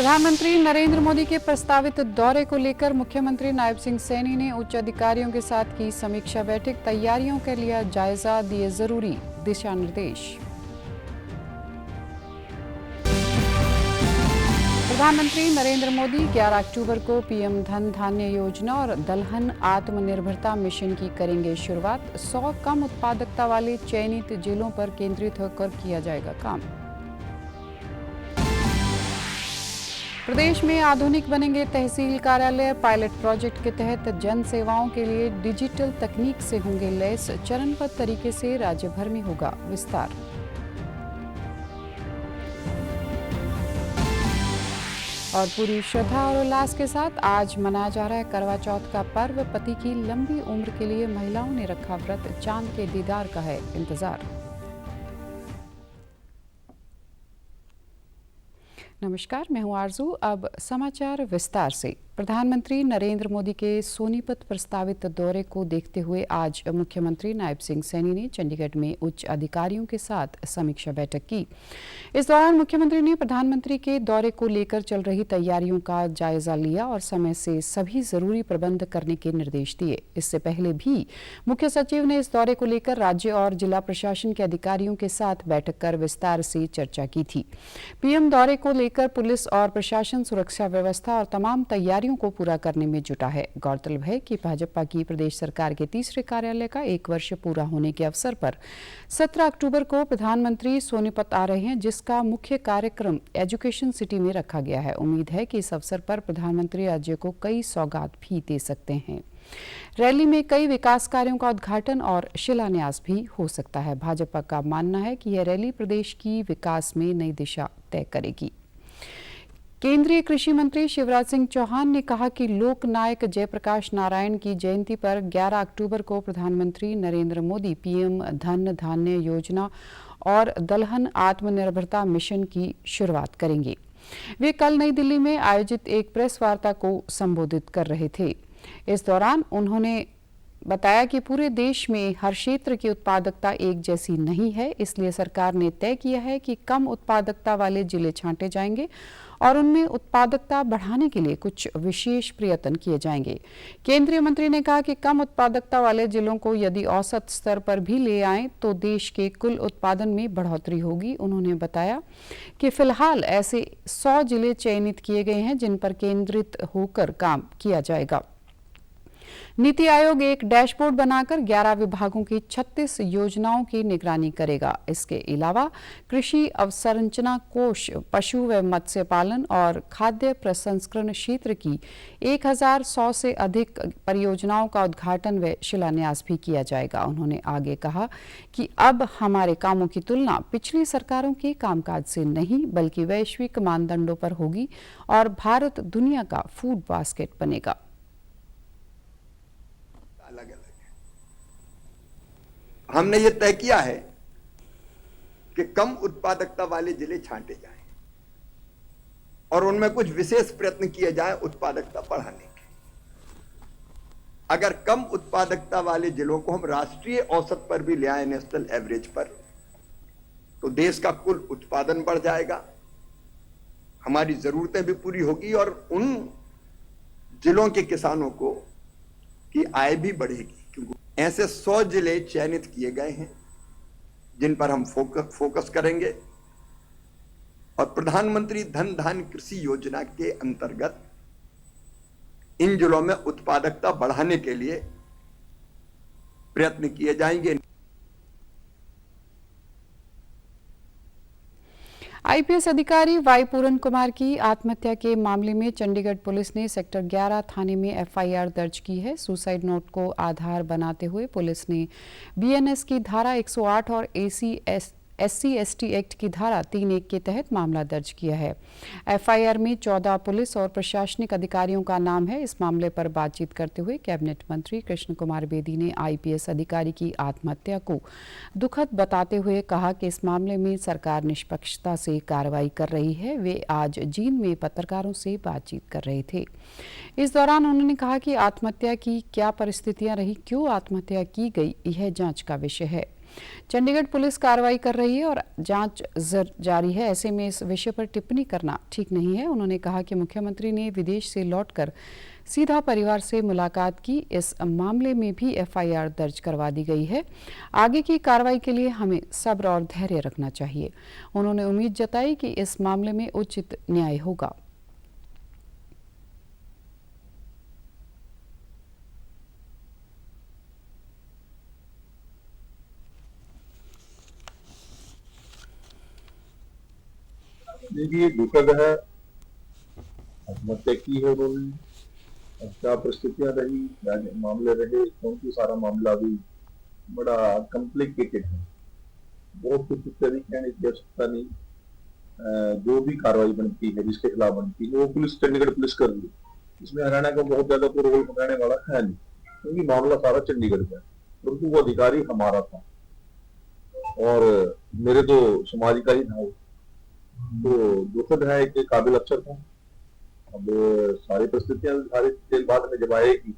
प्रधानमंत्री नरेंद्र मोदी के प्रस्तावित दौरे को लेकर मुख्यमंत्री नायब सिंह सैनी ने उच्च अधिकारियों के साथ की समीक्षा बैठक। तैयारियों का लिया जायजा, दिए जरूरी दिशा निर्देश। प्रधानमंत्री नरेंद्र मोदी 11 अक्टूबर को पीएम धन धान्य योजना और दलहन आत्मनिर्भरता मिशन की करेंगे शुरुआत। 100 कम उत्पादकता वाले चयनित जिलों पर केंद्रित होकर किया जाएगा काम। प्रदेश में आधुनिक बनेंगे तहसील कार्यालय। पायलट प्रोजेक्ट के तहत जन सेवाओं के लिए डिजिटल तकनीक से होंगे लैस। चरणबद्ध तरीके से राज्य भर में होगा विस्तार। और पूरी श्रद्धा और उल्लास के साथ आज मनाया जा रहा है करवा चौथ का पर्व। पति की लंबी उम्र के लिए महिलाओं ने रखा व्रत। चांद के दीदार का है इंतजार। नमस्कार, मैं हूं आरजू। अब समाचार विस्तार से। प्रधानमंत्री नरेंद्र मोदी के सोनीपत प्रस्तावित दौरे को देखते हुए आज मुख्यमंत्री नायब सिंह सैनी ने चंडीगढ़ में उच्च अधिकारियों के साथ समीक्षा बैठक की। इस दौरान मुख्यमंत्री ने प्रधानमंत्री के दौरे को लेकर चल रही तैयारियों का जायजा लिया और समय से सभी जरूरी प्रबंध करने के निर्देश दिए। इससे पहले भी मुख्य सचिव ने इस दौरे को लेकर राज्य और जिला प्रशासन के अधिकारियों के साथ बैठक कर विस्तार से चर्चा की थी। पीएम दौरे को लेकर पुलिस और प्रशासन सुरक्षा व्यवस्था और तमाम तैयारियों को पूरा करने में जुटा है। गौरतलब है कि भाजपा की प्रदेश सरकार के तीसरे कार्यालय का 1 वर्ष पूरा होने के अवसर पर 17 अक्टूबर को प्रधानमंत्री सोनीपत आ रहे हैं, जिसका मुख्य कार्यक्रम एजुकेशन सिटी में रखा गया है। उम्मीद है कि इस अवसर पर प्रधानमंत्री राज्य को कई सौगात भी दे सकते हैं। रैली में कई विकास कार्यों का उद्घाटन और शिलान्यास भी हो सकता है। भाजपा का मानना है कि यह रैली प्रदेश की विकास में नई दिशा तय करेगी। केंद्रीय कृषि मंत्री शिवराज सिंह चौहान ने कहा कि लोक नायक जयप्रकाश नारायण की जयंती पर 11 अक्टूबर को प्रधानमंत्री नरेंद्र मोदी पीएम धन धान्य योजना और दलहन आत्मनिर्भरता मिशन की शुरुआत करेंगे। वे कल नई दिल्ली में आयोजित एक प्रेस वार्ता को संबोधित कर रहे थे। इस दौरान उन्होंने बताया कि पूरे देश में हर क्षेत्र की उत्पादकता एक जैसी नहीं है, इसलिए सरकार ने तय किया है कि कम उत्पादकता वाले जिले छांटे जाएंगे और उनमें उत्पादकता बढ़ाने के लिए कुछ विशेष प्रयत्न किए जाएंगे। केंद्रीय मंत्री ने कहा कि कम उत्पादकता वाले जिलों को यदि औसत स्तर पर भी ले आएं तो देश के कुल उत्पादन में बढ़ोतरी होगी। उन्होंने बताया कि फिलहाल ऐसे 100 जिले चयनित किए गए हैं जिन पर केंद्रित होकर काम किया जाएगा। नीति आयोग एक डैशबोर्ड बनाकर 11 विभागों की 36 योजनाओं की निगरानी करेगा। इसके अलावा कृषि अवसंरचना कोष, पशु व मत्स्य पालन और खाद्य प्रसंस्करण क्षेत्र की 1100 से अधिक परियोजनाओं का उद्घाटन व शिलान्यास भी किया जाएगा। उन्होंने आगे कहा कि अब हमारे कामों की तुलना पिछली सरकारों के कामकाज से नहीं बल्कि वैश्विक मानदंडों पर होगी और भारत दुनिया का फूड बास्केट बनेगा। अलग अलग है। हमने ये तय किया है कि कम उत्पादकता वाले जिले छांटे जाएं और उनमें कुछ विशेष प्रयत्न किए जाएं उत्पादकता बढ़ाने के। अगर कम उत्पादकता वाले जिलों को हम राष्ट्रीय औसत पर भी ले आए, नेशनल एवरेज पर, तो देश का कुल उत्पादन बढ़ जाएगा, हमारी जरूरतें भी पूरी होगी और उन जिलों के किसानों को की आय भी बढ़ेगी। क्योंकि ऐसे 100 जिले चयनित किए गए हैं जिन पर हम फोकस करेंगे और प्रधानमंत्री धन धान्य कृषि योजना के अंतर्गत इन जिलों में उत्पादकता बढ़ाने के लिए प्रयत्न किए जाएंगे। आईपीएस अधिकारी वाई पूरन कुमार की आत्महत्या के मामले में चंडीगढ़ पुलिस ने सेक्टर 11 थाने में एफआईआर दर्ज की है। सुसाइड नोट को आधार बनाते हुए पुलिस ने बीएनएस की धारा 108 और SC/ST एक्ट की धारा 3(1) के तहत मामला दर्ज किया है। एफआईआर में 14 पुलिस और प्रशासनिक अधिकारियों का नाम है। इस मामले पर बातचीत करते हुए कैबिनेट मंत्री कृष्ण कुमार बेदी ने आईपीएस अधिकारी की आत्महत्या को दुखद बताते हुए कहा कि इस मामले में सरकार निष्पक्षता से कार्रवाई कर रही है। वे आज जींद में पत्रकारों से बातचीत कर रहे थे। इस दौरान उन्होंने कहा कि आत्महत्या की क्या परिस्थितियां रही, क्यों आत्महत्या की गई, यह जांच का विषय है। चंडीगढ़ पुलिस कार्रवाई कर रही है और जांच जारी है। ऐसे में इस विषय पर टिप्पणी करना ठीक नहीं है। उन्होंने कहा कि मुख्यमंत्री ने विदेश से लौटकर सीधा परिवार से मुलाकात की। इस मामले में भी एफआईआर दर्ज करवा दी गई है। आगे की कार्रवाई के लिए हमें सब्र और धैर्य रखना चाहिए। उन्होंने उम्मीद जताई कि इस मामले में उचित न्याय होगा। देखिए, दुखद है, आत्महत्या की है उन्होंने। अब क्या परिस्थितियां रही, क्या मामले रहे, क्योंकि सारा मामला भी बड़ा कॉम्प्लिकेटेड है। बहुत कुछ तरीके नहीं कह सकता नहीं। जो भी कार्रवाई बनती है, जिसके खिलाफ बनती है, वो पुलिस, चंडीगढ़ पुलिस कर रही है। इसमें हरियाणा का बहुत ज्यादा कोई रोल पकड़ने वाला है नहीं, क्योंकि मामला सारा चंडीगढ़ का है। परंतु वो अधिकारी हमारा था और मेरे तो समाज का ही था वो। तो दुखद है, एक काबिल अफसर था। अब सारी परिस्थितियां, सारी डिटेल बाद में जब आएगी,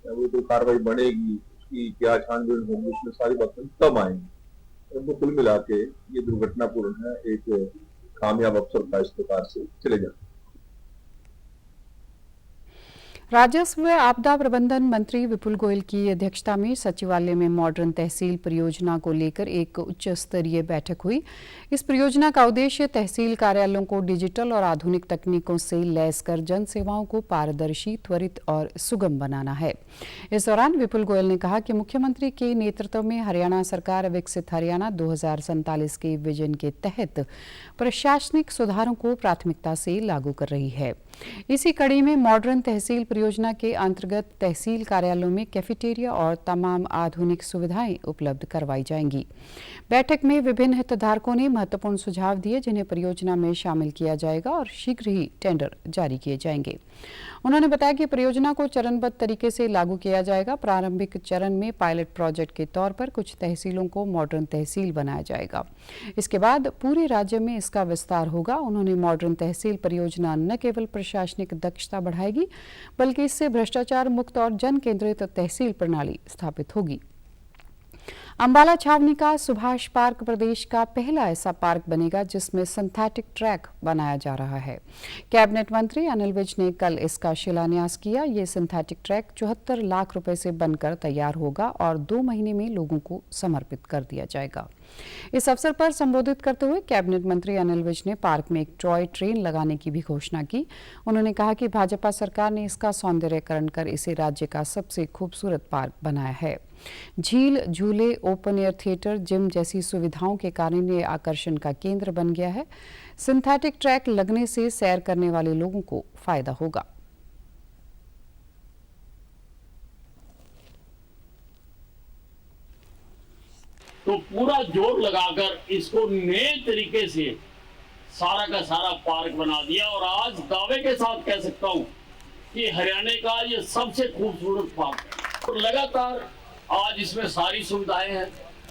वो तो कार्रवाई बनेगी, उसकी क्या छानबीन होगी, उसमें सारी बातें तब आएंगी। तो कुल मिला के ये दुर्घटनापूर्ण है। एक कामयाब अफसर का इस प्रकार से चले जाना। राजस्व व आपदा प्रबंधन मंत्री विपुल गोयल की अध्यक्षता में सचिवालय में मॉडर्न तहसील परियोजना को लेकर एक उच्च स्तरीय बैठक हुई। इस परियोजना का उद्देश्य तहसील कार्यालयों को डिजिटल और आधुनिक तकनीकों से लैस कर जन सेवाओं को पारदर्शी, त्वरित और सुगम बनाना है। इस दौरान विपुल गोयल ने कहा कि मुख्यमंत्री के नेतृत्व में हरियाणा सरकार विकसित हरियाणा 2047 के विजन के तहत प्रशासनिक सुधारों को प्राथमिकता से लागू कर रही है। इसी कड़ी में मॉडर्न तहसील परियोजना के अंतर्गत तहसील कार्यालयों में कैफेटेरिया और तमाम आधुनिक सुविधाएं उपलब्ध करवाई जाएंगी। बैठक में विभिन्न हितधारकों ने महत्वपूर्ण सुझाव दिए, जिन्हें परियोजना में शामिल किया जाएगा और शीघ्र ही टेंडर जारी किए जाएंगे। उन्होंने बताया कि परियोजना को चरणबद्ध तरीके से लागू किया जाएगा। प्रारंभिक चरण में पायलट प्रोजेक्ट के तौर पर कुछ तहसीलों को मॉडर्न तहसील बनाया जाएगा। इसके बाद पूरे राज्य में इसका विस्तार होगा। उन्होंने मॉडर्न तहसील परियोजना न केवल प्रशासनिक दक्षता बढ़ाएगी, बल्कि इससे भ्रष्टाचार मुक्त और जन केंद्रित तहसील प्रणाली स्थापित होगी। अंबाला छावनी का सुभाष पार्क प्रदेश का पहला ऐसा पार्क बनेगा जिसमें सिंथेटिक ट्रैक बनाया जा रहा है। कैबिनेट मंत्री अनिल विज ने कल इसका शिलान्यास किया। ये सिंथेटिक ट्रैक 74 लाख रुपए से बनकर तैयार होगा और 2 महीने में लोगों को समर्पित कर दिया जाएगा। इस अवसर पर संबोधित करते हुए कैबिनेट मंत्री अनिल विज ने पार्क में एक टॉय ट्रेन लगाने की भी घोषणा की। उन्होंने कहा कि भाजपा सरकार ने इसका सौंदर्यीकरण कर इसे राज्य का सबसे खूबसूरत पार्क बनाया है। झील, झूले, ओपन एयर थिएटर, जिम जैसी सुविधाओं के कारण ये आकर्षण का केंद्र बन गया है। सिंथेटिक ट्रैक लगने से सैर करने वाले लोगों को फायदा होगा। तो पूरा जोर लगाकर इसको नए तरीके से सारा का सारा पार्क बना दिया और आज दावे के साथ कह सकता हूं कि हरियाणा का ये सबसे खूबसूरत पार्क है। और लगातार आज इसमें सारी सुविधाएं हैं,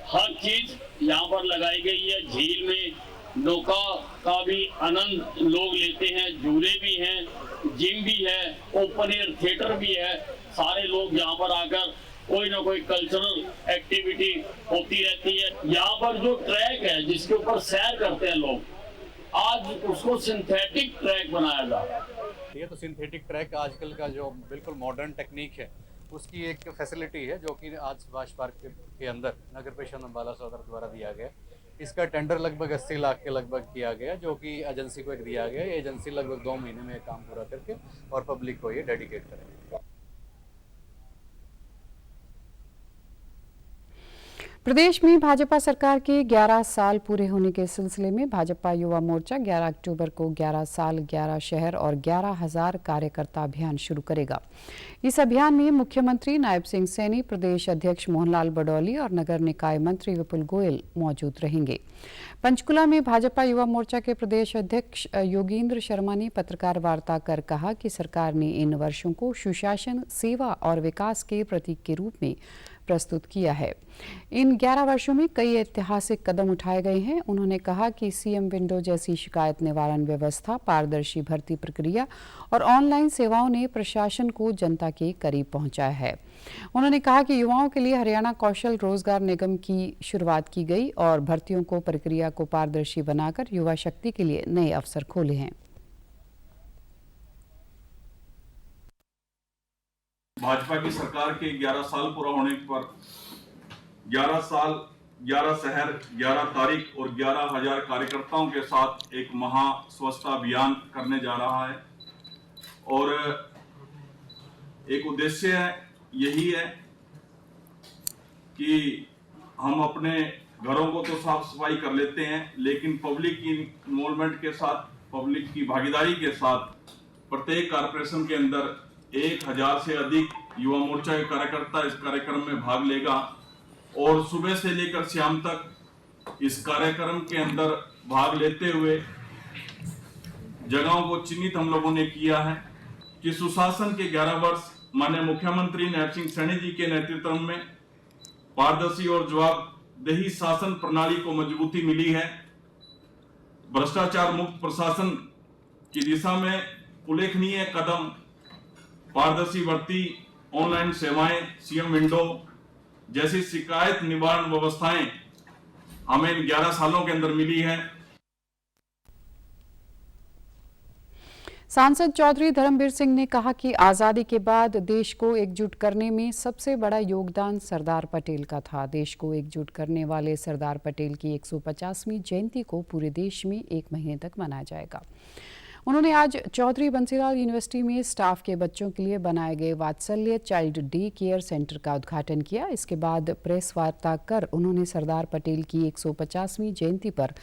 हर चीज यहाँ पर लगाई गई है। झील में नौका का भी आनंद लोग लेते हैं, झूले भी हैं, जिम भी है, ओपन एयर थिएटर भी है। सारे लोग यहाँ पर आकर कोई ना कोई कल्चरल एक्टिविटी होती रहती है। यहाँ पर जो ट्रैक है जिसके ऊपर सैर करते हैं लोग, आज उसको सिंथेटिक ट्रैक बनाया जा रहा है। ये तो सिंथेटिक ट्रैक आजकल का जो बिल्कुल मॉडर्न टेक्निक है, उसकी एक फैसिलिटी है जो कि आज सुभाष पार्क के अंदर नगर परिषद अंबाला सदर द्वारा दिया गया। इसका टेंडर लगभग 80 लाख के लगभग किया गया, जो कि एजेंसी को एक दिया गया। एजेंसी लगभग 2 महीने में काम पूरा करके और पब्लिक को ये डेडिकेट करेगी। प्रदेश में भाजपा सरकार के 11 साल पूरे होने के सिलसिले में भाजपा युवा मोर्चा 11 अक्टूबर को 11 साल 11 शहर और 11,000 कार्यकर्ता अभियान शुरू करेगा। इस अभियान में मुख्यमंत्री नायब सिंह सैनी, प्रदेश अध्यक्ष मोहनलाल बडौली और नगर निकाय मंत्री विपुल गोयल मौजूद रहेंगे। पंचकुला में भाजपा युवा मोर्चा के प्रदेश अध्यक्ष योगेंद्र शर्मा ने पत्रकार वार्ता कर कहा कि सरकार ने इन वर्षों को सुशासन, सेवा और विकास के प्रतीक के रूप में प्रस्तुत किया है। इन 11 वर्षों में कई ऐतिहासिक कदम उठाए गए हैं। उन्होंने कहा कि सीएम विंडो जैसी शिकायत निवारण व्यवस्था, पारदर्शी भर्ती प्रक्रिया और ऑनलाइन सेवाओं ने प्रशासन को जनता के करीब पहुंचाया है। उन्होंने कहा कि युवाओं के लिए हरियाणा कौशल रोजगार निगम की शुरुआत की गई और भर्तियों को प्रक्रिया को पारदर्शी बनाकर युवा शक्ति के लिए नए अवसर खोले हैं। भाजपा की सरकार के 11 साल पूरा होने पर 11 साल, 11 शहर, 11 तारीख और 11,000 कार्यकर्ताओं के साथ एक महा स्वच्छता अभियान करने जा रहा है और एक उद्देश्य यही है कि हम अपने घरों को तो साफ सफाई कर लेते हैं, लेकिन पब्लिक की इन्वॉल्वमेंट के साथ, पब्लिक की भागीदारी के साथ प्रत्येक कारपोरेशन के अंदर 1,000 से अधिक युवा मोर्चा के कार्यकर्ता इस कार्यक्रम में भाग लेगा और सुबह से लेकर शाम तक इस कार्यक्रम के अंदर भाग लेते हुए जगहों को चिन्हित हम लोगों ने किया है कि सुशासन के 11 वर्ष माननीय मुख्यमंत्री नायब सिंह सैनी जी के नेतृत्व में पारदर्शी और जवाबदेही शासन प्रणाली को मजबूती मिली है। भ्रष्टाचार मुक्त प्रशासन की दिशा में उल्लेखनीय कदम, पारदर्शी भर्ती, ऑनलाइन सेवाएं, सीएम विंडो जैसी शिकायत निवारण व्यवस्थाएं हमें इन 11 सालों के अंदर मिली है। सांसद चौधरी धर्मवीर सिंह ने कहा कि आज़ादी के बाद देश को एकजुट करने में सबसे बड़ा योगदान सरदार पटेल का था। देश को एकजुट करने वाले सरदार पटेल की 150वीं जयंती को पूरे देश में 1 महीने तक मनाया जाएगा। उन्होंने आज चौधरी बंसीलाल यूनिवर्सिटी में स्टाफ के बच्चों के लिए बनाए गए वात्सल्य चाइल्ड डे केयर सेंटर का उद्घाटन किया। इसके बाद प्रेस वार्ता कर उन्होंने सरदार पटेल की 150वीं जयंती पर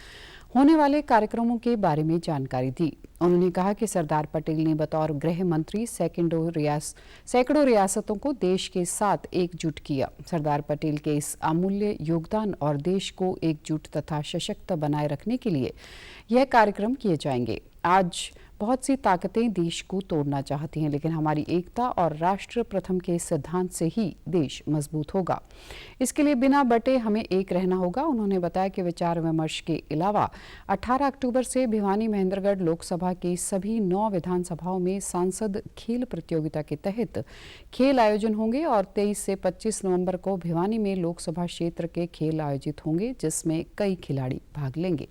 होने वाले कार्यक्रमों के बारे में जानकारी दी। उन्होंने कहा कि सरदार पटेल ने बतौर गृह मंत्री सैकड़ों रियासतों को देश के साथ एकजुट किया। सरदार पटेल के इस अमूल्य योगदान और देश को एकजुट तथा सशक्त बनाए रखने के लिए यह कार्यक्रम किए जाएंगे। आज बहुत सी ताकतें देश को तोड़ना चाहती हैं, लेकिन हमारी एकता और राष्ट्र प्रथम के सिद्धांत से ही देश मजबूत होगा। इसके लिए बिना बटे हमें एक रहना होगा। उन्होंने बताया कि विचार विमर्श के अलावा 18 अक्टूबर से भिवानी महेंद्रगढ़ लोकसभा के सभी 9 विधानसभाओं में सांसद खेल प्रतियोगिता के तहत खेल आयोजन होंगे और 23 से 25 नवंबर को भिवानी में लोकसभा क्षेत्र के खेल आयोजित होंगे, जिसमें कई खिलाड़ी भाग लेंगे।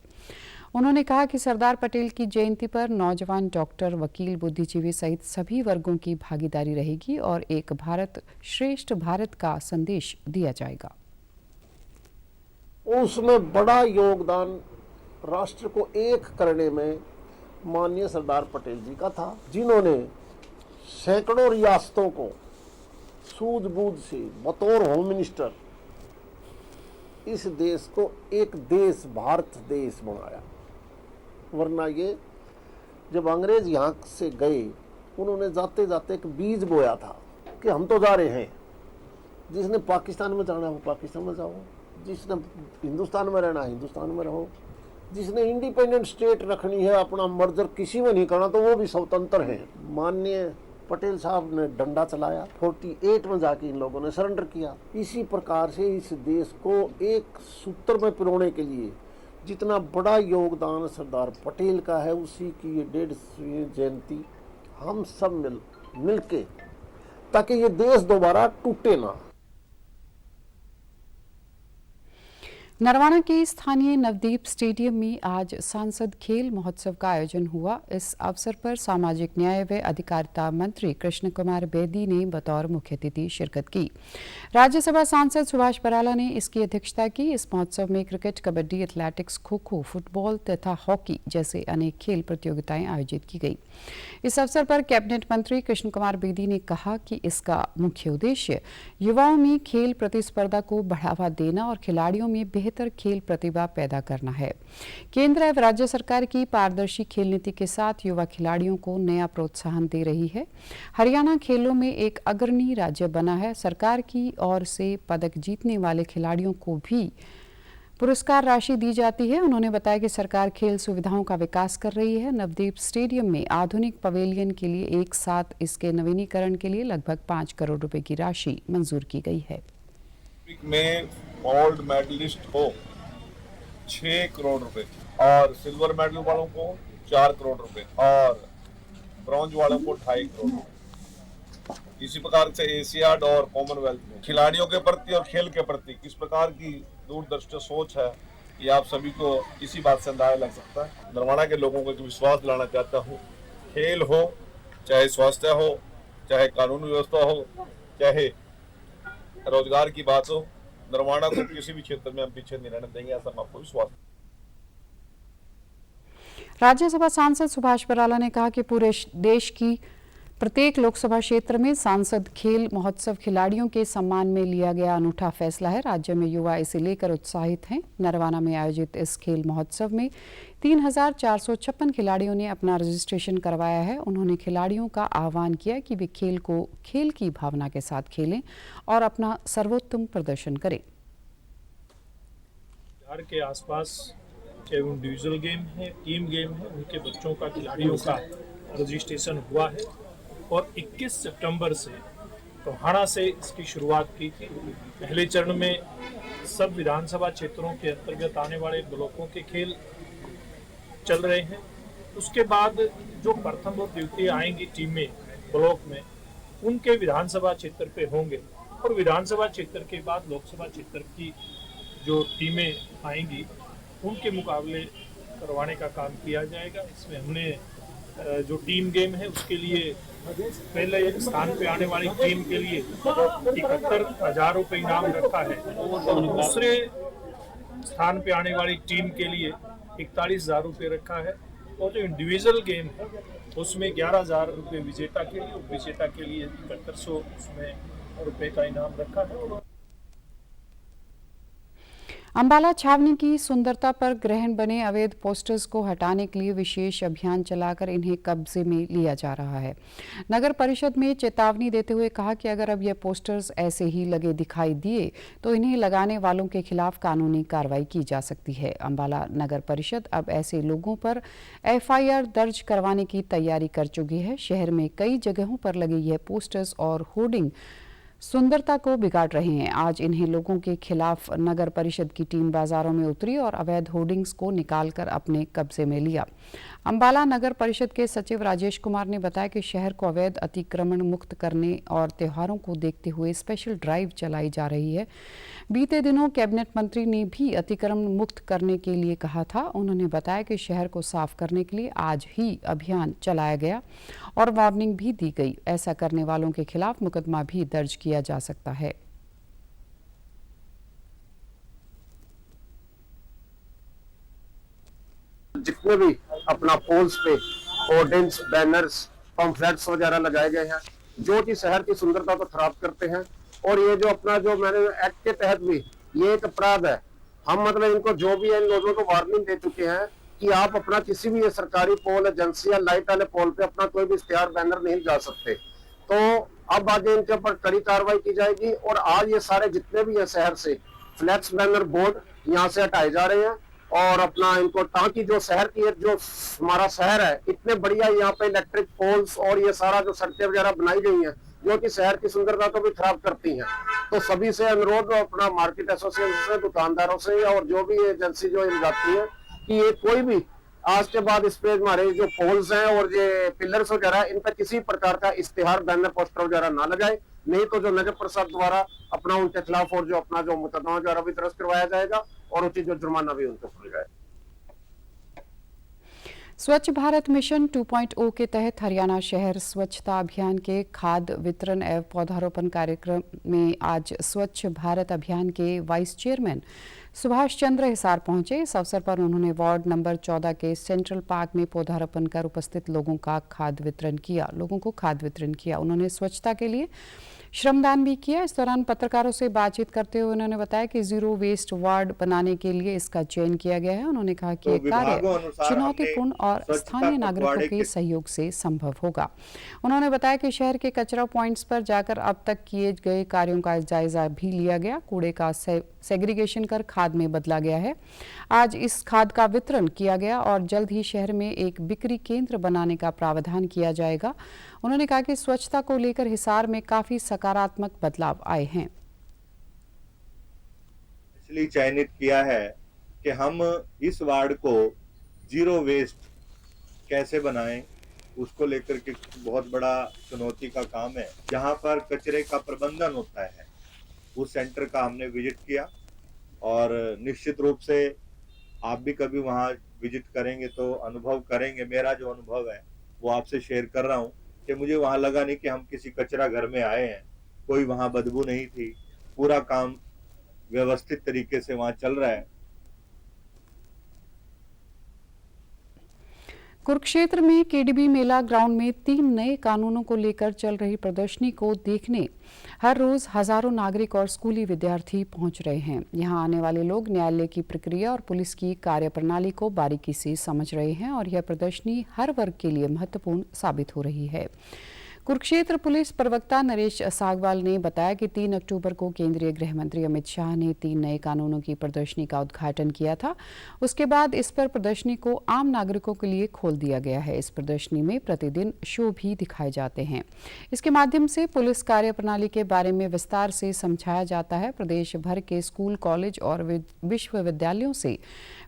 उन्होंने कहा कि सरदार पटेल की जयंती पर नौजवान, डॉक्टर, वकील, बुद्धिजीवी सहित सभी वर्गों की भागीदारी रहेगी और एक भारत श्रेष्ठ भारत का संदेश दिया जाएगा। उसमें बड़ा योगदान राष्ट्र को एक करने में माननीय सरदार पटेल जी का था, जिन्होंने सैकड़ों रियासतों को सूझबूझ से बतौर होम मिनिस्टर इस देश को एक देश, भारत देश बनाया। वरना ये जब अंग्रेज यहाँ से गए, उन्होंने जाते जाते एक बीज बोया था कि हम तो जा रहे हैं, जिसने पाकिस्तान में जाना हो पाकिस्तान में जाओ, जिसने हिंदुस्तान में रहना है हिंदुस्तान में रहो, जिसने इंडिपेंडेंट स्टेट रखनी है, अपना मर्जर किसी में नहीं करना, तो वो भी स्वतंत्र है। माननीय पटेल साहब ने डंडा चलाया, 48 में जाके इन लोगों ने सरेंडर किया। इसी प्रकार से इस देश को एक सूत्र में पिरोने के लिए जितना बड़ा योगदान सरदार पटेल का है, उसी की ये 150वीं जयंती हम सब मिलके, ताकि ये देश दोबारा टूटे ना। नरवाना के स्थानीय नवदीप स्टेडियम में आज सांसद खेल महोत्सव का आयोजन हुआ। इस अवसर पर सामाजिक न्याय व अधिकारिता मंत्री कृष्ण कुमार बेदी ने बतौर मुख्य अतिथि शिरकत की। राज्यसभा सांसद सुभाष बराला ने इसकी अध्यक्षता की। इस महोत्सव में cricket, kabaddi, athletics, kho kho, football तथा हॉकी जैसे अनेक खेल प्रतियोगिताएं आयोजित की गई। इस अवसर पर कैबिनेट मंत्री कृष्ण कुमार बेदी ने कहा कि इसका मुख्य उद्देश्य युवाओं में खेल प्रतिस्पर्धा को बढ़ावा देना और खिलाड़ियों में बेहतर खेल प्रतिभा पैदा करना है। केंद्र एवं राज्य सरकार की पारदर्शी खेल नीति के साथ युवा खिलाड़ियों को नया प्रोत्साहन दे रही है। हरियाणा खेलों में एक अग्रणी राज्य बना है। सरकार की ओर से पदक जीतने वाले खिलाड़ियों को भी पुरस्कार राशि दी जाती है। उन्होंने बताया कि सरकार खेल सुविधाओं का विकास कर रही है। नवदीप स्टेडियम में आधुनिक पवेलियन के लिए एक साथ इसके नवीनीकरण के लिए लगभग 5 करोड़ रुपए की राशि मंजूर की गई है। में गोल्ड मेडलिस्ट हो 6 करोड़ रुपए और सिल्वर मेडल वालों को 4 करोड़ रुपए और ब्रॉन्ज वालों को 2.5 करोड़ रुपए। इसी प्रकार से एशियाड और कॉमनवेल्थ में खिलाड़ियों के प्रति और खेल के प्रति किस प्रकार की दूरदर्शी सोच है, ये आप सभी को इसी बात से अंदाजा लग सकता है। नरवाना के लोगों को एक विश्वास दिलाना चाहता हूँ, खेल हो चाहे स्वास्थ्य हो, चाहे कानून व्यवस्था हो, चाहे रोजगार की बात हो, नरवाना को किसी भी क्षेत्र में हम पीछे नहीं रहने देंगे, ऐसा मैं आपको विश्वास। राज्यसभा सांसद सुभाष बराला ने कहा कि पूरे देश की प्रत्येक लोकसभा क्षेत्र में सांसद खेल महोत्सव खिलाड़ियों के सम्मान में लिया गया अनूठा फैसला है। राज्य में युवा इसे लेकर उत्साहित हैं। नरवाना में आयोजित इस खेल महोत्सव में 3,456 खिलाड़ियों ने अपना रजिस्ट्रेशन करवाया है। उन्होंने खिलाड़ियों का आह्वान किया कि वे खेल को खेल की भावना के साथ खेलें और अपना सर्वोत्तम प्रदर्शन करें। बिहार के आसपास चाहे वो इंडिविजुअल गेम है, टीम गेम है, उनके बच्चों का, खिलाड़ियों का रजिस्ट्रेशन हुआ है और 21 सितंबर से टोहाना से इसकी शुरुआत की थी। पहले चरण में सब विधानसभा क्षेत्रों के अंतर्गत आने वाले ब्लॉकों के खेल चल रहे हैं। उसके बाद जो प्रथम और द्वितीय आएंगी टीमें ब्लॉक में, उनके विधानसभा क्षेत्र पे होंगे और विधानसभा क्षेत्र के बाद लोकसभा क्षेत्र की जो टीमें आएंगी उनके मुकाबले करवाने का काम किया जाएगा। इसमें हमने जो टीम गेम है उसके लिए पहले स्थान पे आने वाली टीम के लिए 71,000 रुपये इनाम रखा है और दूसरे स्थान पे आने वाली टीम के लिए 41,000 रुपये रखा है और जो इंडिविजुअल गेम है उसमें 11,000 रुपये विजेता के लिए और विजेता के लिए 7100 उसमें रुपये का इनाम रखा है। अंबाला छावनी की सुंदरता पर ग्रहण बने अवैध पोस्टर्स को हटाने के लिए विशेष अभियान चलाकर इन्हें कब्जे में लिया जा रहा है। नगर परिषद में चेतावनी देते हुए कहा कि अगर अब ये पोस्टर्स ऐसे ही लगे दिखाई दिए तो इन्हें लगाने वालों के खिलाफ कानूनी कार्रवाई की जा सकती है। अंबाला नगर परिषद अब ऐसे लोगों पर FIR दर्ज करवाने की तैयारी कर चुकी है। शहर में कई जगहों पर लगे यह पोस्टर्स और होर्डिंग सुंदरता को बिगाड़ रहे हैं। आज इन्हीं लोगों के खिलाफ नगर परिषद की टीम बाजारों में उतरी और अवैध होर्डिंग्स को निकालकर अपने कब्जे में लिया। अंबाला नगर परिषद के सचिव राजेश कुमार ने बताया कि शहर को अवैध अतिक्रमण मुक्त करने और त्योहारों को देखते हुए स्पेशल ड्राइव चलाई जा रही है। बीते दिनों कैबिनेट मंत्री ने भी अतिक्रमण मुक्त करने के लिए कहा था। उन्होंने बताया कि शहर को साफ करने के लिए आज ही अभियान चलाया गया और वार्निंग भी दी गई। ऐसा करने वालों के खिलाफ मुकदमा भी दर्ज किया जा सकता है। जितने भी अपना पोल्स पे होर्डिंग्स, बैनर्स, पम्फलेट्स वगैरह लगाए गए हैं जो कि शहर की सुंदरता को खराब करते हैं, और ये जो अपना जो मैंने एक्ट के तहत भी ये एक अपराध है। हम मतलब इनको जो भी है इन लोगों को वार्निंग दे चुके हैं कि आप अपना किसी भी ये सरकारी पोल, एजेंसी या लाइट वाले पोल पे अपना कोई भी इश्तिहार, बैनर नहीं लगा सकते। तो अब आगे इनके ऊपर कड़ी कार्रवाई की जाएगी और आज ये सारे जितने भी है शहर से फ्लैक्स, बैनर, बोर्ड यहाँ से हटाए जा रहे हैं और अपना इनको, ताकि जो शहर की जो हमारा शहर है इतने बढ़िया यहाँ पे इलेक्ट्रिक पोल्स और ये सारा जो सड़कें वगैरह बनाई गई हैं जो कि शहर की सुंदरता को भी खराब करती हैं। तो सभी से अनुरोध अपना मार्केट एसोसिएशन से, दुकानदारों से और जो भी एजेंसी जो जाती है कि ये कोई भी आज के बाद इस पे हमारे जो पोल्स हैं और ये पिलर्स वगैरह इन पर किसी प्रकार का इश्तिहार, बैनर, पोस्टर वगैरह ना लगाए, नहीं तो जो नगर परिषद द्वारा अपना उनके खिलाफ और जो अपना जो मुकदमा वगैरह भी दर्ज करवाया जाएगा और उचित जो जुर्माना भी उनको खुलेगा। स्वच्छ भारत मिशन 2.0 के तहत हरियाणा शहर स्वच्छता अभियान के खाद वितरण एवं पौधारोपण कार्यक्रम में आज स्वच्छ भारत अभियान के वाइस चेयरमैन सुभाष चंद्र हिसार पहुंचे। इस अवसर पर उन्होंने वार्ड नंबर 14 के सेंट्रल पार्क में पौधारोपण कर उपस्थित लोगों को खाद वितरण किया। उन्होंने स्वच्छता के लिए श्रमदान भी किया। इस दौरान पत्रकारों से बातचीत करते हुए उन्होंने बताया कि जीरो वेस्ट वार्ड बनाने के लिए इसका चयन किया गया है। उन्होंने कहा कि यह कार्य चुनौतीपूर्ण और स्थानीय नागरिकों के सहयोग से संभव होगा। उन्होंने बताया कि शहर के कचरा पॉइंट्स पर जाकर अब तक किए गए कार्यों का जायजा भी लिया गया। कूड़े का सेग्रीगेशन कर खाद में बदला गया है। आज इस खाद का वितरण किया गया और जल्द ही शहर में एक बिक्री केंद्र बनाने का प्रावधान किया जाएगा। उन्होंने कहा कि स्वच्छता को लेकर हिसार में काफी सकारात्मक बदलाव आए हैं। इसलिए चयनित किया है कि हम इस वार्ड को जीरो वेस्ट कैसे बनाएं, उसको लेकर के बहुत बड़ा चुनौती का काम है। जहां पर कचरे का प्रबंधन होता है उस सेंटर का हमने विजिट किया और निश्चित रूप से आप भी कभी वहां विजिट करेंगे तो अनुभव करेंगे। मेरा जो अनुभव है वो आपसे शेयर कर रहा हूं कि मुझे वहां लगा नहीं कि हम किसी कचरा घर में आए हैं, कोई वहां बदबू नहीं थी, पूरा काम व्यवस्थित तरीके से वहां चल रहा है। कुरुक्षेत्र में केडीबी मेला ग्राउंड में 3 नए कानूनों को लेकर चल रही प्रदर्शनी को देखने हर रोज हजारों नागरिक और स्कूली विद्यार्थी पहुंच रहे हैं। यहां आने वाले लोग न्यायालय की प्रक्रिया और पुलिस की कार्यप्रणाली को बारीकी से समझ रहे हैं और यह प्रदर्शनी हर वर्ग के लिए महत्वपूर्ण साबित हो रही है। कुरुक्षेत्र पुलिस प्रवक्ता नरेश सागवाल ने बताया कि 3 अक्टूबर को केंद्रीय गृह मंत्री अमित शाह ने 3 नए कानूनों की प्रदर्शनी का उद्घाटन किया था। उसके बाद इस पर प्रदर्शनी को आम नागरिकों के लिए खोल दिया गया है। इस प्रदर्शनी में प्रतिदिन शो भी दिखाए जाते हैं। इसके माध्यम से पुलिस कार्यप्रणाली के बारे में विस्तार से समझाया जाता है। प्रदेश भर के स्कूल, कॉलेज और विश्वविद्यालयों से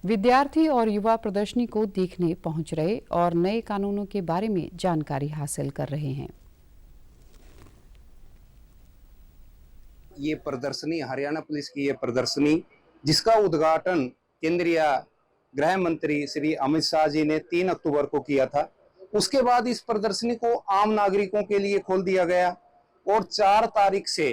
विद्यार्थी और युवा प्रदर्शनी को देखने पहुंच रहे और नए कानूनों के बारे में जानकारी हासिल कर रहे हैं। ये प्रदर्शनी हरियाणा पुलिस की ये प्रदर्शनी जिसका उद्घाटन केंद्रीय गृह मंत्री श्री अमित शाह जी ने 3 अक्टूबर को किया था। उसके बाद इस प्रदर्शनी को आम नागरिकों के लिए खोल दिया गया और 4 तारीख से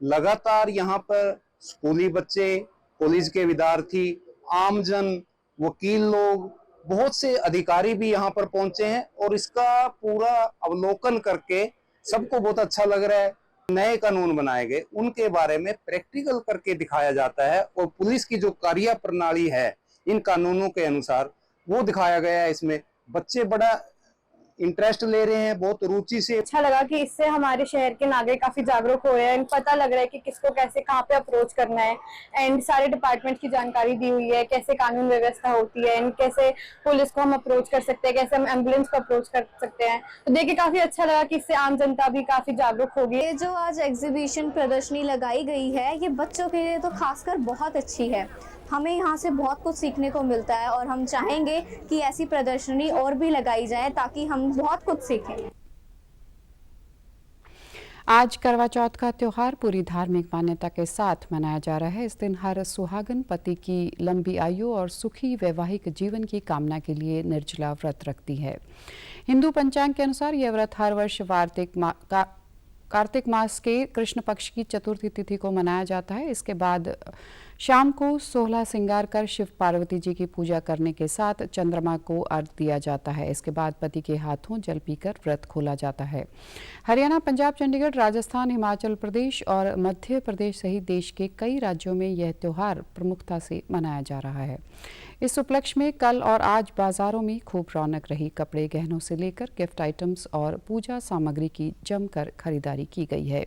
लगातार यहाँ पर स्कूली बच्चे, कॉलेज के विद्यार्थी, आमजन, वकील लोग, बहुत से अधिकारी भी यहाँ पर पहुंचे हैं और इसका पूरा अवलोकन करके सबको बहुत अच्छा लग रहा है। नए कानून बनाए गए उनके बारे में प्रैक्टिकल करके दिखाया जाता है और पुलिस की जो कार्य प्रणाली है इन कानूनों के अनुसार वो दिखाया गया है। इसमें बच्चे बड़ा इंटरेस्ट ले रहे हैं, बहुत रुचि से। अच्छा लगा कि इससे हमारे शहर के नागरिक काफी जागरूक हो रहे हैं, पता लग रहा है कि किसको कैसे कहाँ पे अप्रोच करना है एंड सारे डिपार्टमेंट की जानकारी दी हुई है, कैसे कानून व्यवस्था होती है एंड कैसे पुलिस को हम अप्रोच कर सकते हैं, कैसे हम एम्बुलेंस को अप्रोच कर सकते हैं। तो देख के काफी अच्छा लगा कि इससे आम जनता भी काफी जागरूक होगी। ये जो आज एग्जीबिशन प्रदर्शनी लगाई गई है ये बच्चों के लिए तो खासकर बहुत अच्छी है। हमें यहाँ से बहुत कुछ सीखने को मिलता है और हम चाहेंगे कि ऐसी प्रदर्शनी और भी लगाई जाए ताकि हम बहुत कुछ सीखें। आज करवा चौथ का त्योहार पूरी धार्मिक मान्यता के साथ मनाया जा रहा है। इस दिन हर सुहागन पति की लंबी आयु और सुखी वैवाहिक जीवन की कामना के लिए निर्जला व्रत रखती है। हिंदू पंचांग के अनुसार यह व्रत हर वर्ष कार्तिक मास के कृष्ण पक्ष की चतुर्थी तिथि को मनाया जाता है। इसके बाद शाम को 16 श्रृंगार कर शिव पार्वती जी की पूजा करने के साथ चंद्रमा को अर्घ्य दिया जाता है। इसके बाद पति के हाथों जल पीकर व्रत खोला जाता है। हरियाणा, पंजाब, चंडीगढ़, राजस्थान, हिमाचल प्रदेश और मध्य प्रदेश सहित देश के कई राज्यों में यह त्योहार प्रमुखता से मनाया जा रहा है। इस उपलक्ष्य में कल और आज बाजारों में खूब रौनक रही। कपड़े, गहनों से लेकर गिफ्ट आइटम्स और पूजा सामग्री की जमकर खरीदारी की गई है।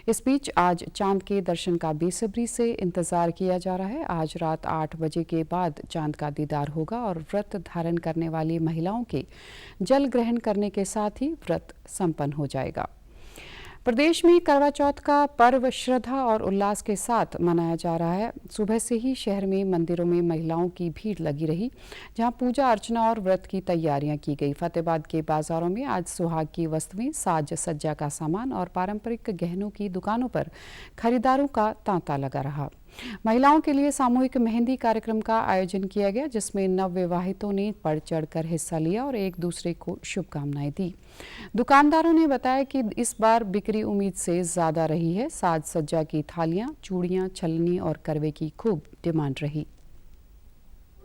इस बीच आज चांद के दर्शन का बेसब्री से इंतजार किया जा रहा है। आज रात 8 बजे के बाद चांद का दीदार होगा और व्रत धारण करने वाली महिलाओं के जल ग्रहण करने के साथ ही व्रत संपन्न हो जाएगा। प्रदेश में करवा चौथ का पर्व श्रद्धा और उल्लास के साथ मनाया जा रहा है। सुबह से ही शहर में मंदिरों में महिलाओं की भीड़ लगी रही, जहां पूजा अर्चना और व्रत की तैयारियां की गई। फतेहाबाद के बाजारों में आज सुहाग की वस्तुएं, साज सज्जा का सामान और पारंपरिक गहनों की दुकानों पर खरीदारों का तांता लगा रहा। महिलाओं के लिए सामूहिक मेहंदी कार्यक्रम का आयोजन किया गया, जिसमें नवविवाहितों ने बढ़ चढ़कर हिस्सा लिया और एक दूसरे को शुभकामनाएं दी। दुकानदारों ने बताया कि इस बार बिक्री उम्मीद से ज्यादा रही है। साज सज्जा की थालियां, चूड़ियां, छलनी और करवे की खूब डिमांड रही।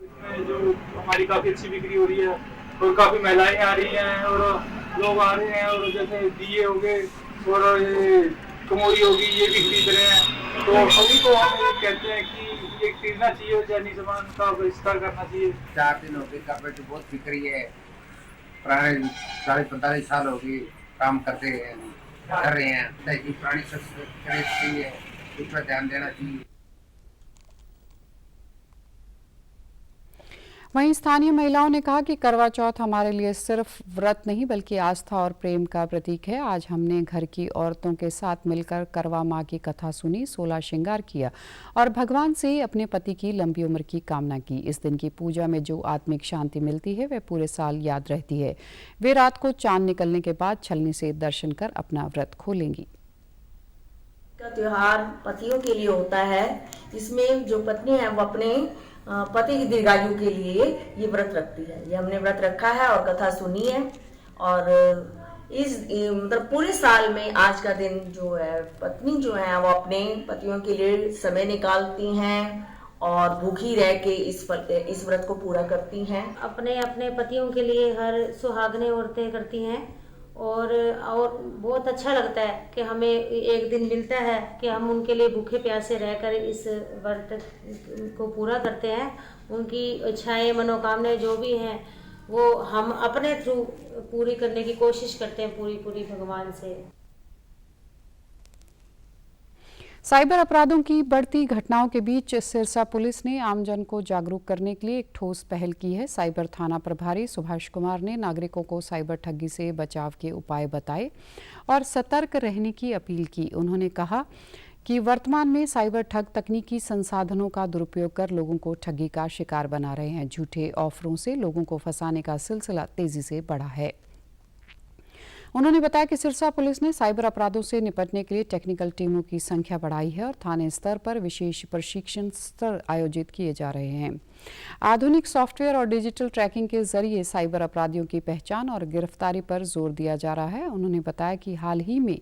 इसमें जो हमारी काफी अच्छी बिक्री हो रही है और काफी महिलाएं आ रही हैं और लोग आ रहे हैं और जैसे दिए हो गए और ये कमोरी होगी, ये भी खरीद रहे हैं। तो सभी को हम ये कहते हैं कि ये खरीदना चाहिए, जैनी सामान का बहिष्कार करना चाहिए। 4 दिन हो गए, कपड़े की बहुत बिक्री है। पुराने 40-45 साल हो गए काम कर रहे हैं। पुरानी संस्कृति है, उस पर ध्यान देना चाहिए। वहीं स्थानीय महिलाओं ने कहा कि करवा चौथ हमारे लिए सिर्फ व्रत नहीं बल्कि आस्था और प्रेम का प्रतीक है। आज हमने घर की औरतों के साथ मिलकर करवा माँ की कथा सुनी, 16 श्रृंगार किया और भगवान से अपने पति की लंबी उम्र की कामना की। इस दिन की पूजा में जो आत्मिक शांति मिलती है वह पूरे साल याद रहती है। वे रात को चांद निकलने के बाद छलनी से दर्शन कर अपना व्रत खोलेंगी। का त्योहार पतियों के लिए होता है। इसमें जो पत्नी है वो अपने पति की दीर्घायु के लिए ये व्रत रखती है। ये हमने व्रत रखा है और कथा सुनी है। और इस मतलब पूरे साल में आज का दिन जो है पत्नी जो है वो अपने पतियों के लिए समय निकालती हैं और भूखी रह के इस व्रत को पूरा करती हैं। अपने अपने पतियों के लिए हर सुहागने औरतें करती हैं और बहुत अच्छा लगता है कि हमें एक दिन मिलता है कि हम उनके लिए भूखे प्यासे रहकर इस व्रत को पूरा करते हैं। उनकी इच्छाएं मनोकामनाएं जो भी हैं वो हम अपने थ्रू पूरी करने की कोशिश करते हैं पूरी भगवान से। साइबर अपराधों की बढ़ती घटनाओं के बीच सिरसा पुलिस ने आमजन को जागरूक करने के लिए एक ठोस पहल की है। साइबर थाना प्रभारी सुभाष कुमार ने नागरिकों को साइबर ठगी से बचाव के उपाय बताए और सतर्क रहने की अपील की। उन्होंने कहा कि वर्तमान में साइबर ठग तकनीकी संसाधनों का दुरुपयोग कर लोगों को ठगी का शिकार बना रहे हैं। झूठे ऑफरों से लोगों को फंसाने का सिलसिला तेजी से बढ़ा है। उन्होंने बताया कि सिरसा पुलिस ने साइबर अपराधों से निपटने के लिए टेक्निकल टीमों की संख्या बढ़ाई है और थाने स्तर पर विशेष प्रशिक्षण सत्र आयोजित किए जा रहे हैं। आधुनिक सॉफ्टवेयर और डिजिटल ट्रैकिंग के जरिए साइबर अपराधियों की पहचान और गिरफ्तारी पर जोर दिया जा रहा है। उन्होंने बताया कि हाल ही में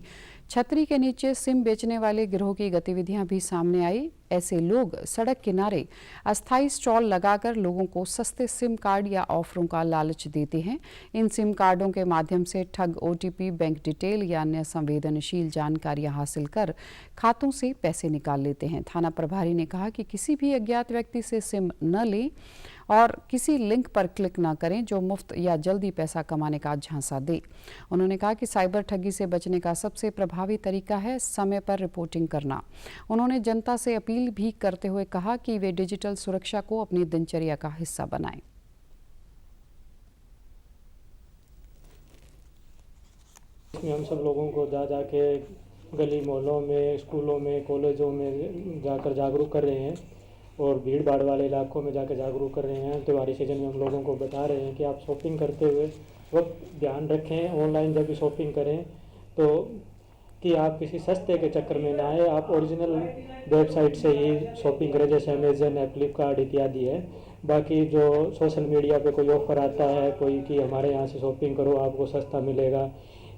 छतरी के नीचे सिम बेचने वाले गिरोह की गतिविधियां भी सामने आई। ऐसे लोग सड़क किनारे अस्थायी स्टॉल लगाकर लोगों को सस्ते सिम कार्ड या ऑफरों का लालच देते हैं। इन सिम कार्डों के माध्यम से ठग ओटीपी, बैंक डिटेल या अन्य संवेदनशील जानकारियां हासिल कर खातों से पैसे निकाल लेते हैं। थाना प्रभारी ने कहा कि किसी भी अज्ञात व्यक्ति से सिम न लें और किसी लिंक पर क्लिक न करें जो मुफ्त या जल्दी पैसा कमाने का झांसा दे। उन्होंने कहा कि साइबर ठगी से बचने का सबसे प्रभावी तरीका है समय पर रिपोर्टिंग करना। उन्होंने जनता से अपील भी करते हुए कहा कि वे डिजिटल सुरक्षा को अपनी दिनचर्या का हिस्सा बनाएं। हम सब लोगों को जाके गली मोहल्लों में, स्कूलों में, कॉलेजों में जाकर जागरूक कर रहे हैं और भीड़ भाड़ वाले इलाकों में जाकर जागरूक कर रहे हैं। त्योहारी सीजन में हम लोगों को बता रहे हैं कि आप शॉपिंग करते हुए वक्त ध्यान रखें, ऑनलाइन जब भी शॉपिंग करें तो कि आप किसी सस्ते के चक्कर में ना आए। आप ओरिजिनल वेबसाइट से ही शॉपिंग करें, जैसे अमेजन है, फ्लिपकार्ट इत्यादि है। बाकी जो सोशल मीडिया पे कोई ऑफ़र आता है कोई कि हमारे यहाँ से शॉपिंग करो आपको सस्ता मिलेगा,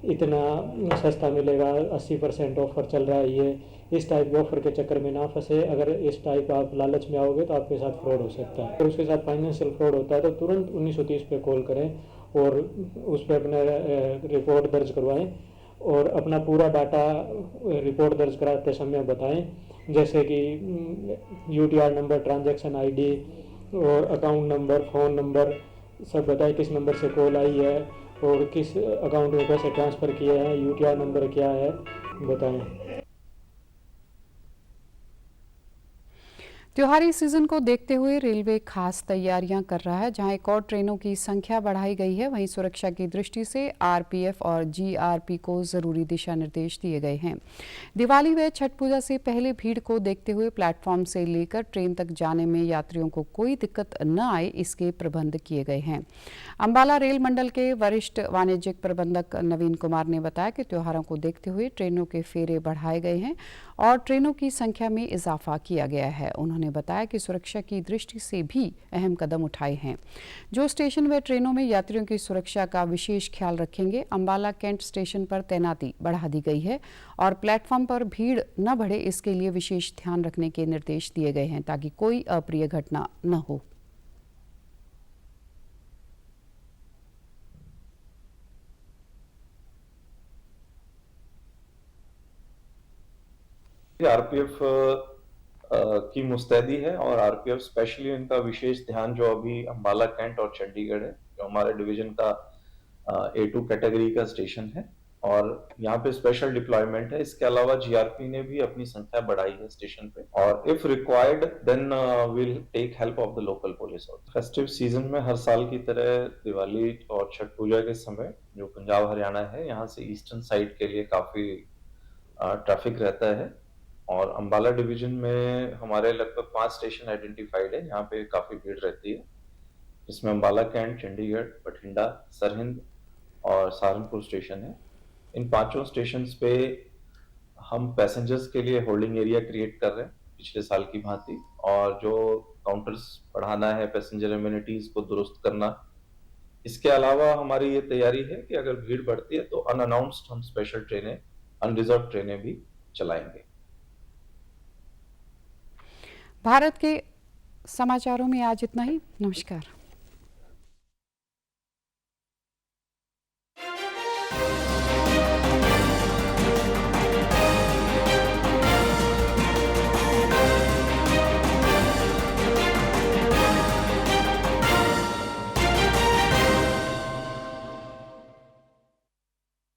इतना सस्ता मिलेगा, 80% ऑफ़र चल रहा है, ये इस टाइप के ऑफ़र के चक्कर में ना फंसे। अगर इस टाइप आप लालच में आओगे तो आपके साथ फ्रॉड हो सकता है। अगर उसके साथ फाइनेंशियल फ्रॉड होता है तो तुरंत 1930 पे कॉल करें और उस पर अपना रिपोर्ट दर्ज करवाएं और अपना पूरा डाटा रिपोर्ट दर्ज कराते समय बताएं, जैसे कि यूटीआर नंबर, ट्रांजैक्शन आईडी और अकाउंट नंबर, फ़ोन नंबर सब बताएं, किस नंबर से कॉल आई है और किस अकाउंट में पैसे ट्रांसफ़र किए हैं, यूटीआर नंबर क्या है बताएं। त्योहारी सीजन को देखते हुए रेलवे खास तैयारियां कर रहा है। जहां एक और ट्रेनों की संख्या बढ़ाई गई है, वहीं सुरक्षा की दृष्टि से आरपीएफ और जीआरपी को जरूरी दिशा निर्देश दिए गए हैं। दिवाली व छठ पूजा से पहले भीड़ को देखते हुए प्लेटफॉर्म से लेकर ट्रेन तक जाने में यात्रियों को कोई दिक्कत न आए, इसके प्रबंध किए गए हैं। अंबाला रेल मंडल के वरिष्ठ वाणिज्यिक प्रबंधक नवीन कुमार ने बताया कि त्योहारों को देखते हुए ट्रेनों के फेरे बढ़ाए गए हैं और ट्रेनों की संख्या में इजाफा किया गया है। उन्होंने बताया कि सुरक्षा की दृष्टि से भी अहम कदम उठाए हैं। जो स्टेशन व ट्रेनों में यात्रियों की सुरक्षा का विशेष ख्याल रखेंगे। अंबाला कैंट स्टेशन पर तैनाती बढ़ा दी गई है और प्लेटफॉर्म पर भीड़ न बढ़े, इसके लिए विशेष ध्यान रखने के निर्देश दिए गए हैं ताकि कोई अप्रिय घटना न हो। आरपीएफ की मुस्तैदी है और आरपीएफ स्पेशली इनका विशेष ध्यान जो अभी अंबाला कैंट और चंडीगढ़ है, जो हमारे डिवीजन का A2 कैटेगरी का स्टेशन है, और यहाँ पे स्पेशल डिप्लॉयमेंट है। इसके अलावा जीआरपी ने भी अपनी संख्या बढ़ाई है स्टेशन पे, और if required then will take help of the local police. Festive season में हर साल की तरह दिवाली और छठ पूजा के समय जो पंजाब हरियाणा है, यहाँ से ईस्टर्न साइड के लिए काफी ट्रैफिक रहता है। और अंबाला डिवीजन में हमारे लगभग 5 स्टेशन आइडेंटिफाइड है, यहाँ पे काफी भीड़ रहती है, जिसमें अंबाला कैंट, चंडीगढ़, बठिंडा, सरहिंद और सहारनपुर स्टेशन है। इन 5 स्टेशंस पे हम पैसेंजर्स के लिए होल्डिंग एरिया क्रिएट कर रहे हैं पिछले साल की भांति, और जो काउंटर्स बढ़ाना है, पैसेंजर एमिनिटीज को दुरुस्त करना। इसके अलावा हमारी ये तैयारी है कि अगर भीड़ बढ़ती है तो अनअनाउंस्ड हम स्पेशल ट्रेनें, अनरिजर्व ट्रेनें भी चलाएंगे। भारत के समाचारों में आज इतना ही। नमस्कार।